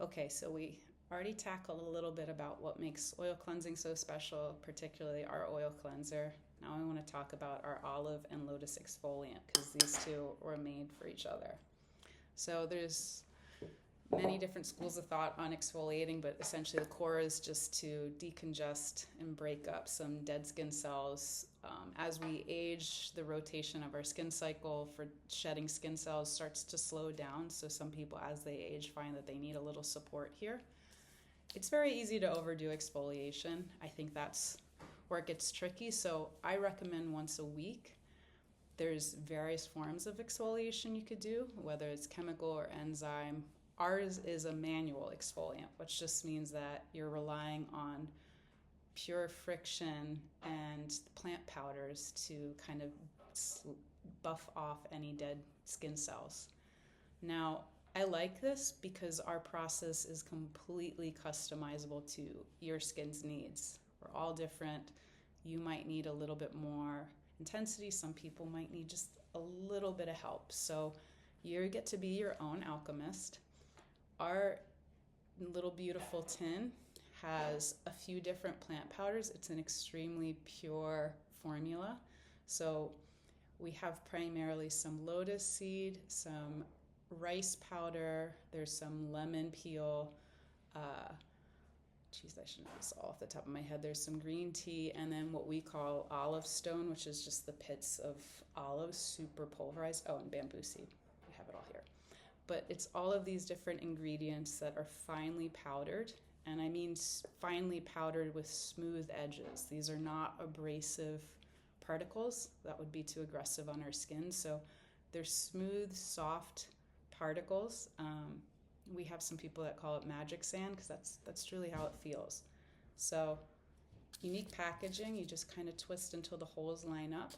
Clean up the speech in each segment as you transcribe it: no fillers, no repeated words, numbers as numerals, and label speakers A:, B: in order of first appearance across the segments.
A: Okay, so we already tackled a little bit about what makes oil cleansing so special, particularly our oil cleanser. Now I want to talk about our olive and lotus exfoliant because these two were made for each other. So there's many different schools of thought on exfoliating, but essentially the core is just to decongest and break up some dead skin cells. As we age, the rotation of our skin cycle for shedding skin cells starts to slow down. So some people, as they age, find that they need a little support here. It's very easy to overdo exfoliation. I think that's where it gets tricky. So I recommend once a week. There's various forms of exfoliation you could do, whether it's chemical or enzyme. Ours is a manual exfoliant, which just means that you're relying on pure friction and plant powders to kind of buff off any dead skin cells. Now, I like this because our process is completely customizable to your skin's needs. We're all different. You might need a little bit more intensity. Some people might need just a little bit of help. So you get to be your own alchemist. Our little beautiful tin has a few different plant powders. It's an extremely pure formula. So we have primarily some lotus seed, some rice powder, there's some lemon peel, I should know this all off the top of my head. There's some green tea, and then what we call olive stone, which is just the pits of olives, super pulverized. Oh, and bamboo seed. We have it all here. But it's all of these different ingredients that are finely powdered, and I mean finely powdered with smooth edges. These are not abrasive particles. That would be too aggressive on our skin. So they're smooth, soft particles. We have some people that call it magic sand because that's truly how it feels. So unique packaging, you just kind of twist until the holes line up.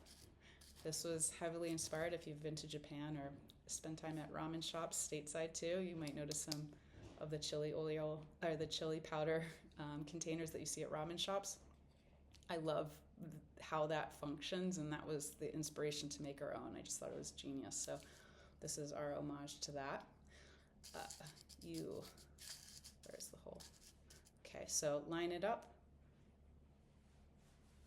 A: This was heavily inspired if you've been to Japan or spent time at ramen shops stateside too. You might notice some of the chili oil or the chili powder containers that you see at ramen shops. I love how that functions, and that was the inspiration to make our own. I just thought it was genius. So this is our homage to that. Where's the hole? Okay, so line it up,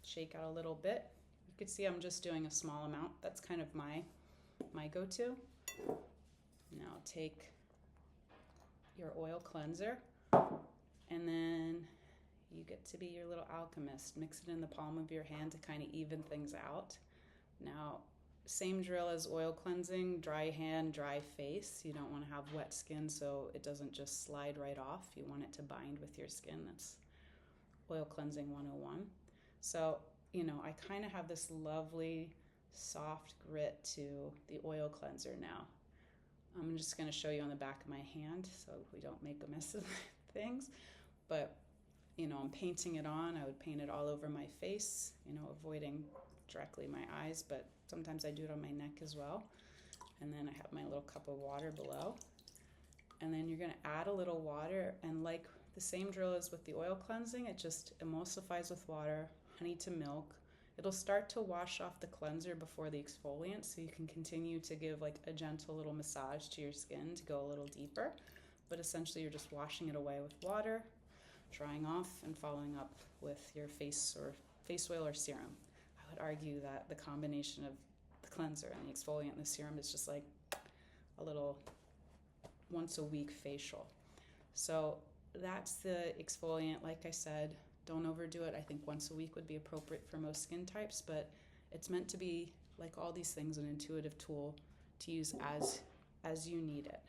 A: shake out a little bit. You can see I'm just doing a small amount. That's kind of my go-to. Now take your oil cleanser, and then you get to be your little alchemist. Mix it in the palm of your hand to kind of even things out. Now, same drill as oil cleansing, dry hand, dry face. You don't want to have wet skin so it doesn't just slide right off. You want it to bind with your skin. That's oil cleansing 101. So, I kind of have this lovely soft grit to the oil cleanser now. I'm just going to show you on the back of my hand so we don't make a mess of things. But, I'm painting it on. I would paint it all over my face, avoiding directly my eyes, but sometimes I do it on my neck as well. And then I have my little cup of water below. And then you're going to add a little water, and like the same drill as with the oil cleansing, it just emulsifies with water, honey to milk. It'll start to wash off the cleanser before the exfoliant, so you can continue to give like a gentle little massage to your skin to go a little deeper. But essentially you're just washing it away with water, drying off, and following up with your face oil or serum. I would argue that the combination of the cleanser and the exfoliant and the serum is just like a little once a week facial. So that's the exfoliant. Like I said, don't overdo it. I think once a week would be appropriate for most skin types, but it's meant to be, like all these things, an intuitive tool to use as you need it.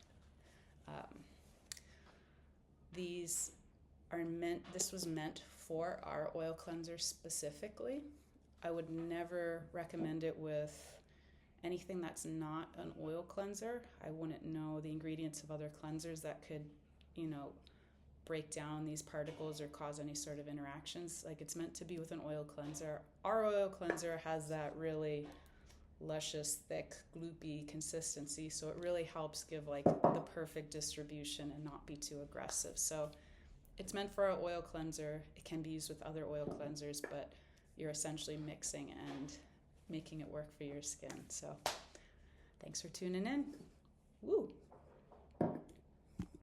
A: This was meant for our oil cleanser specifically. I would never recommend it with anything that's not an oil cleanser. I wouldn't know the ingredients of other cleansers that could, break down these particles or cause any sort of interactions. Like, it's meant to be with an oil cleanser. Our oil cleanser has that really luscious, thick, gloopy consistency, so it really helps give like the perfect distribution and not be too aggressive. So it's meant for our oil cleanser. It can be used with other oil cleansers, but you're essentially mixing and making it work for your skin. So thanks for tuning in. Woo!